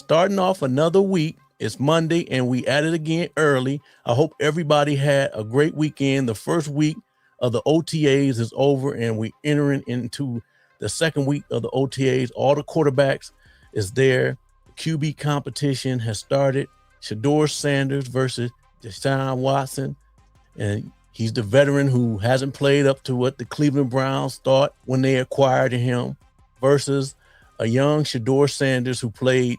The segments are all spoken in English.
starting off another week. It's Monday, and we at it again early. I hope everybody had a great weekend. The first week of the OTAs is over, and we're entering into the second week of the OTAs. All the quarterbacks is there. The QB competition has started. Shedeur Sanders versus Deshaun Watson, and he's the veteran who hasn't played up to what the Cleveland Browns thought when they acquired him, versus a young Shedeur Sanders who played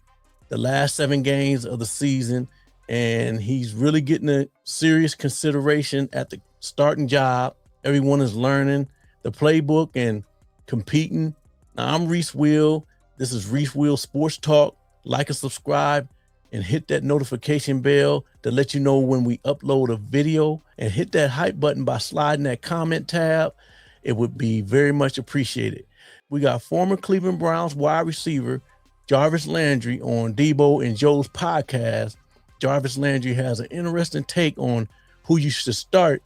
the last 7 games of the season, and he's really getting a serious consideration at the starting job. Everyone is learning the playbook and competing. Now, I'm Reese Will. This is Reese Will Sports Talk. Like and subscribe and hit that notification bell to let you know when we upload a video, and hit that hype button by sliding that comment tab. It would be very much appreciated. We got former Cleveland Browns wide receiver Jarvis Landry on Debo and Joe's podcast. Jarvis Landry has an interesting take on who you should start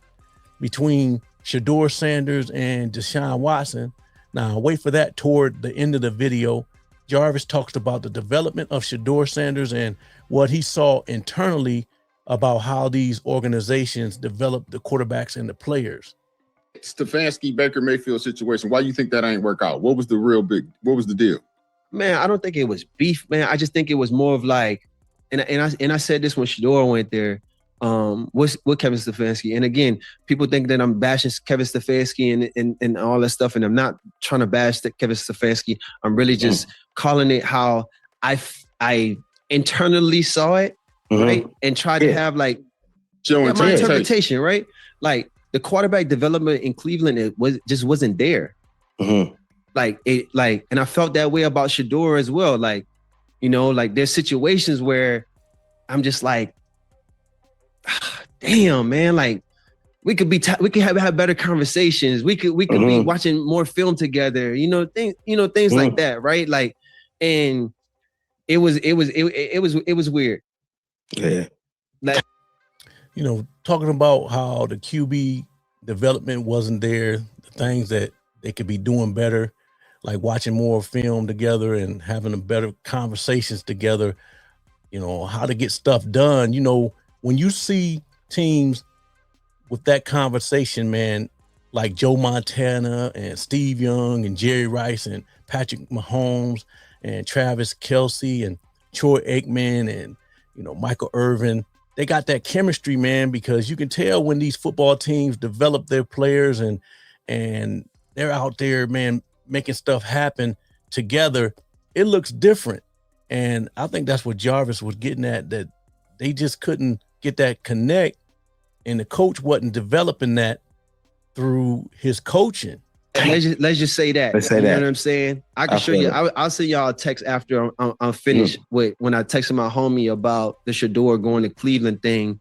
between Shedeur Sanders and Deshaun Watson. Now, wait for that toward the end of the video. Jarvis talks about the development of Shedeur Sanders and what he saw internally about how these organizations develop the quarterbacks and the players. Stefanski, Baker Mayfield situation. Why you think that ain't work out? What was the deal? Man, I don't think it was beef, man. I just think it was more of like, and I said this when Shedeur went there, with Kevin Stefanski. And again, people think that I'm bashing Kevin Stefanski and all that stuff, and I'm not trying to bash Kevin Stefanski. I'm really just calling it how I internally saw it, right? And tried to have like my interpretation, right? Like the quarterback development in Cleveland, just wasn't there. And I felt that way about Shedeur as well. Like, you know, like there's situations where I'm just like, damn, man, like we could have better conversations. We could be watching more film together, things like that, right? Like, and it was weird. Yeah. Like, talking about how the QB development wasn't there, the things that they could be doing better, like watching more film together and having better conversations together, how to get stuff done. When you see teams with that conversation, man, like Joe Montana and Steve Young and Jerry Rice and Patrick Mahomes and Travis Kelce and Troy Aikman and, Michael Irvin, they got that chemistry, man, because you can tell when these football teams develop their players and they're out there, man, making stuff happen together, it looks different. And I think that's what Jarvis was getting at, that they just couldn't get that connect, and the coach wasn't developing that through his coaching. Let's just say that. Let's say you that. know what I'm saying? I can show you. I'll send y'all a text after I'm finished with when I texted my homie about the Shedeur going to Cleveland thing.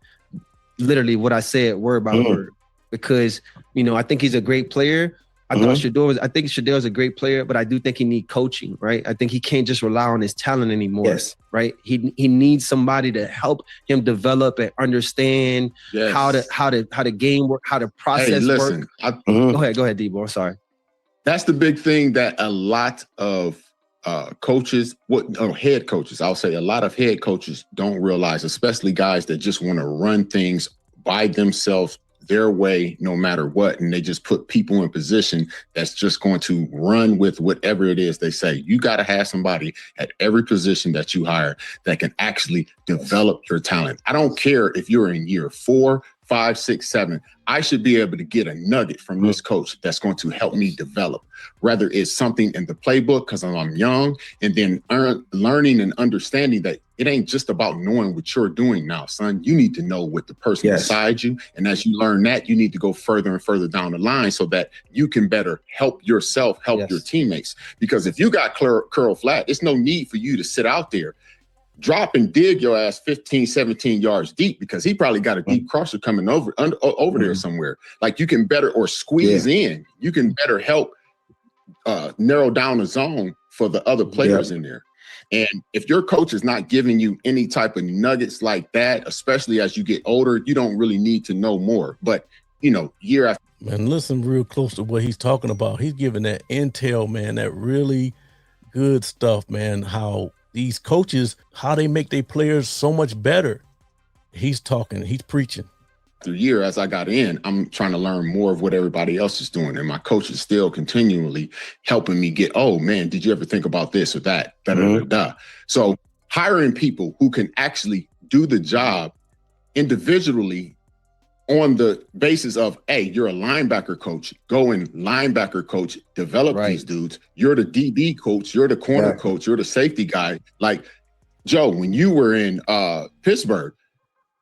Literally what I said word by word, because I think he's a great player. I think Shedeur is a great player, but I do think he needs coaching, right? I think he can't just rely on his talent anymore. Yes. Right? He needs somebody to help him develop and understand how to game work, how to process work. Go ahead, Debo. I'm sorry. That's the big thing that a lot of coaches, head coaches, I'll say a lot of head coaches don't realize, especially guys that just want to run things by themselves their way, no matter what. And they just put people in position that's just going to run with whatever it is they say. You got to have somebody at every position that you hire that can actually develop your talent. I don't care if you're in year 4, 5, 6, 7. I should be able to get a nugget from this coach that's going to help me develop, whether it's something in the playbook because I'm young, and then learning and understanding that it ain't just about knowing what you're doing now, son. You need to know what the person beside you. And as you learn that, you need to go further and further down the line so that you can better help yourself, help your teammates. Because if you got curl flat, it's no need for you to sit out there, drop and dig your ass 15, 17 yards deep, because he probably got a deep crosser coming over there somewhere. Like you can better, or squeeze in, you can better help narrow down the zone for the other players in there. And if your coach is not giving you any type of nuggets like that, especially as you get older, you don't really need to know more. But, year after. Man, listen real close to what he's talking about. He's giving that intel, man, that really good stuff, man, how these coaches, how they make their players so much better. He's preaching. Through year, as I got in, I'm trying to learn more of what everybody else is doing. And my coach is still continually helping me get, oh man, did you ever think about this or that? So hiring people who can actually do the job individually on the basis of, hey, you're a linebacker coach, go and linebacker coach, develop these dudes. You're the DB coach, you're the corner coach, you're the safety guy. Like, Joe, when you were in Pittsburgh,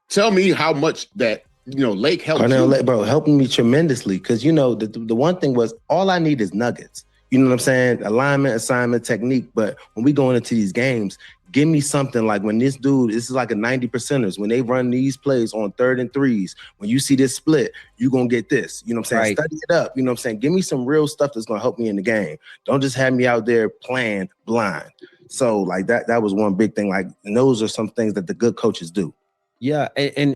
tell me how much that, Lake helped you. Bro, helping me tremendously. Because, the one thing was, all I need is nuggets. You know what I'm saying? Alignment, assignment, technique. But when we going into these games, give me something like when this is like a 90%ers. When they run these plays on 3rd and 3s, when you see this split, you're going to get this. You know what I'm saying? Study it up. You know what I'm saying? Give me some real stuff that's going to help me in the game. Don't just have me out there playing blind. So, like, that was one big thing. Like, and those are some things that the good coaches do. Yeah, and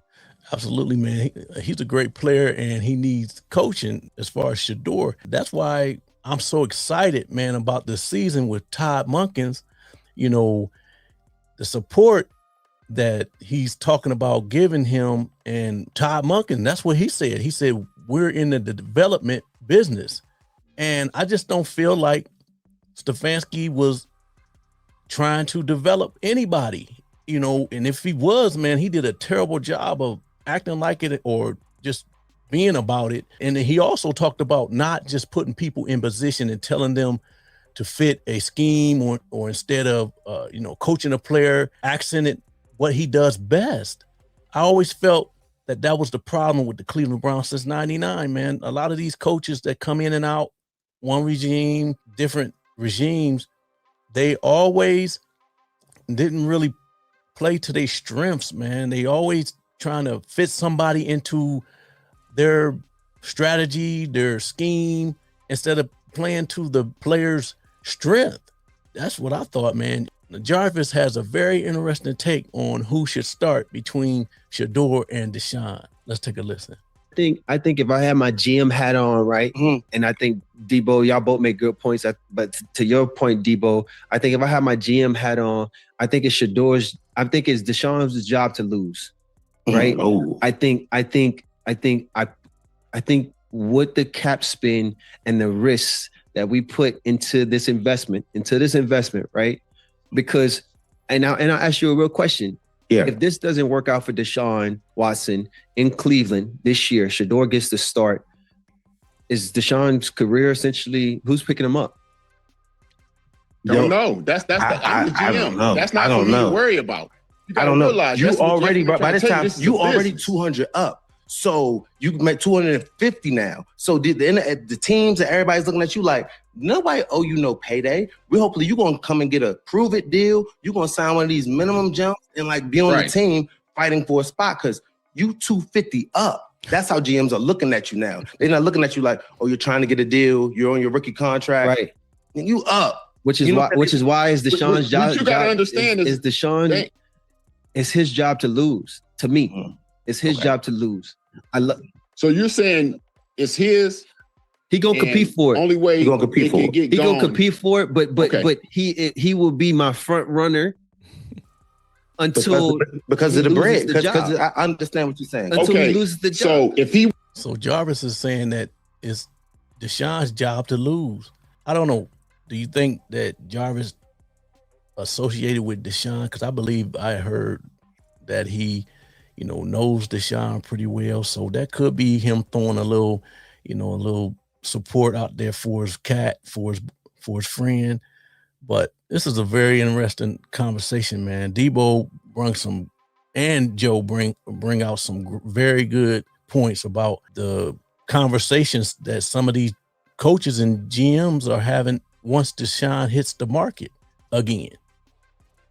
absolutely, man. He's a great player, and he needs coaching as far as Shedeur. That's why I'm so excited, man, about this season with Todd Monken's, the support that he's talking about giving him. And Todd Monken, that's what he said. He said, we're in the development business. And I just don't feel like Stefanski was trying to develop anybody, and if he was, man, he did a terrible job of acting like it or just being about it. And he also talked about not just putting people in position and telling them to fit a scheme or instead of, coaching a player, accented what he does best. I always felt that was the problem with the Cleveland Browns since 99, man. A lot of these coaches that come in and out, one regime, different regimes, they always didn't really play to their strengths, man. They always trying to fit somebody into their strategy, their scheme, instead of playing to the player's strength. That's what I thought, man. Jarvis has a very interesting take on who should start between Shedeur and Deshaun. Let's take a listen. I think if I had my GM hat on, right, and I think Debo, y'all both make good points. But to your point, Debo, I think if I had my GM hat on, I think it's Deshaun's job to lose, right? I think with the cap spin and the risks that we put into this investment, right? Because, and I'll ask you a real question. Yeah. If this doesn't work out for Deshaun Watson in Cleveland this year, Shedeur gets the start. Is Deshaun's career essentially, who's picking him up? Don't know. That's the GM. I don't know. That's not for me to worry about. I don't know. You already, by this time, you already 200 up. So you make 250 now. So the teams and everybody's looking at you like, nobody owe you no payday. Hopefully you're going to come and get a prove it deal. You're going to sign one of these minimum jumps and like be on the team fighting for a spot because you 250 up. That's how GMs are looking at you now. They're not looking at you like, oh, you're trying to get a deal. You're on your rookie contract. Right. And you up. Which is why is Deshaun's job. What you got to understand is Deshaun, it's his job to lose. To me, it's his job to lose. So you're saying it's his. He gonna compete for it. Only way he gonna compete for it. He gonna compete for it, but he will be my front runner until because of the bread. Because I understand what you're saying. Until he loses the job. So Jarvis is saying that it's Deshaun's job to lose. I don't know. Do you think that Jarvis associated with Deshaun? Because I believe I heard that he, knows Deshaun pretty well. So that could be him throwing a little support out there for his cat, for his friend. But this is a very interesting conversation, man. Debo and Joe bring out some very good points about the conversations that some of these coaches and GMs are having once Deshaun hits the market again.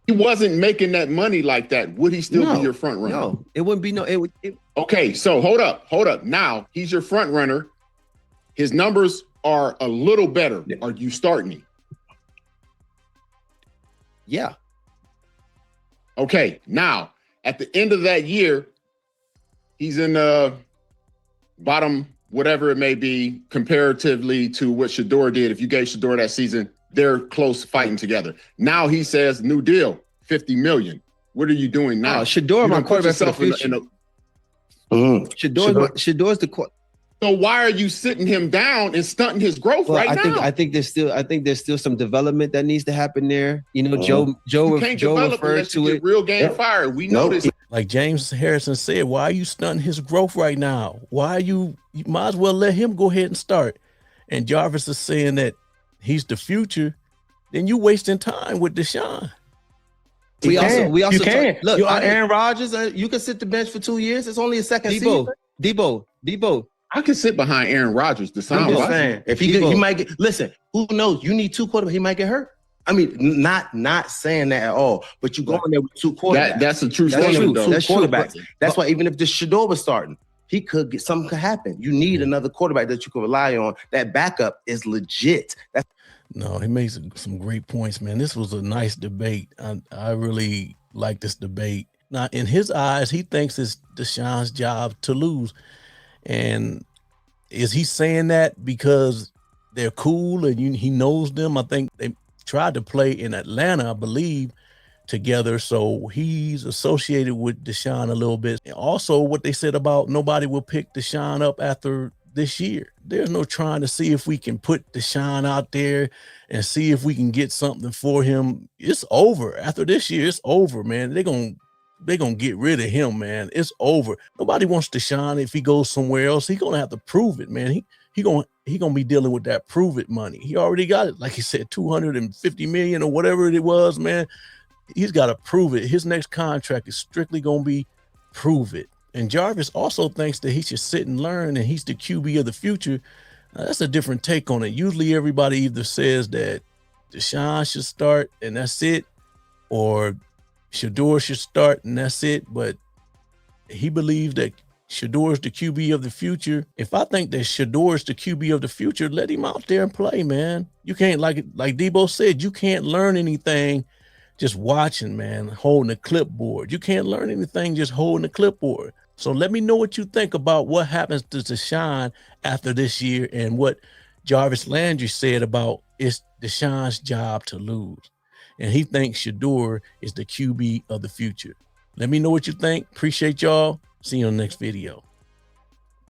He wasn't making that money like that. Would he still be your front runner? No, it wouldn't be Okay, so hold up. Now he's your front runner. His numbers are a little better. Are you starting him? Yeah. Okay, now at the end of that year, he's in the bottom, whatever it may be, comparatively to what Shedeur did. If you gave Shedeur that season, they're close fighting together. Now he says, new deal, $50 million. What are you doing now? Shedeur, my quarterback for the future. Shedeur's the quarterback. So why are you sitting him down and stunting his growth now? I think there's still some development that needs to happen there. You know, Joe refers to it. Real game fire. We know this. Like James Harrison said, why are you stunting his growth right now? Why are you might as well let him go ahead and start. And Jarvis is saying that he's the future. Then you wasting time with Deshaun. We also look. Aaron Rodgers. You can sit the bench for 2 years. It's only a second season. Debo. I can sit behind Aaron Rodgers. I'm just saying, if he might get. Listen, who knows? You need 2 quarterbacks. He might get hurt. I mean, not saying that at all. But you go in there with 2 quarterbacks. That's a true statement. That's quarterbacks. That's why even if the Shedeur was starting, he could get something could happen. You need another quarterback that you can rely on. That backup is legit. No, he makes some great points, man. This was a nice debate. I really like this debate. Now, in his eyes, he thinks it's Deshaun's job to lose. And is he saying that because they're cool and he knows them? I think they tried to play in Atlanta, I believe, together. So he's associated with Deshaun a little bit. And also what they said about nobody will pick Deshaun up after this year. There's no trying to see if we can put Deshaun out there and see if we can get something for him. It's over. After this year, it's over, man. They're gonna get rid of him, man. It's over. Nobody wants Deshaun. If he goes somewhere else, he's gonna have to prove it, man. He gonna be dealing with that prove it money. He already got it, like he said, $250 million or whatever it was, man. He's got to prove it. His next contract is strictly gonna be prove it. And Jarvis also thinks that he should sit and learn, and he's the QB of the future. That's a different take on it. Usually everybody either says that Deshaun should start and that's it, or Shedeur should start and that's it. But he believes that Shedeur is the QB of the future. If I think that Shedeur is the QB of the future, let him out there and play, man. You can't, like Debo said, you can't learn anything just watching, man, holding a clipboard. You can't learn anything just holding a clipboard. So let me know what you think about what happens to Deshaun after this year and what Jarvis Landry said about it's Deshaun's job to lose. And he thinks Shedeur is the QB of the future. Let me know what you think. Appreciate y'all. See you on the next video.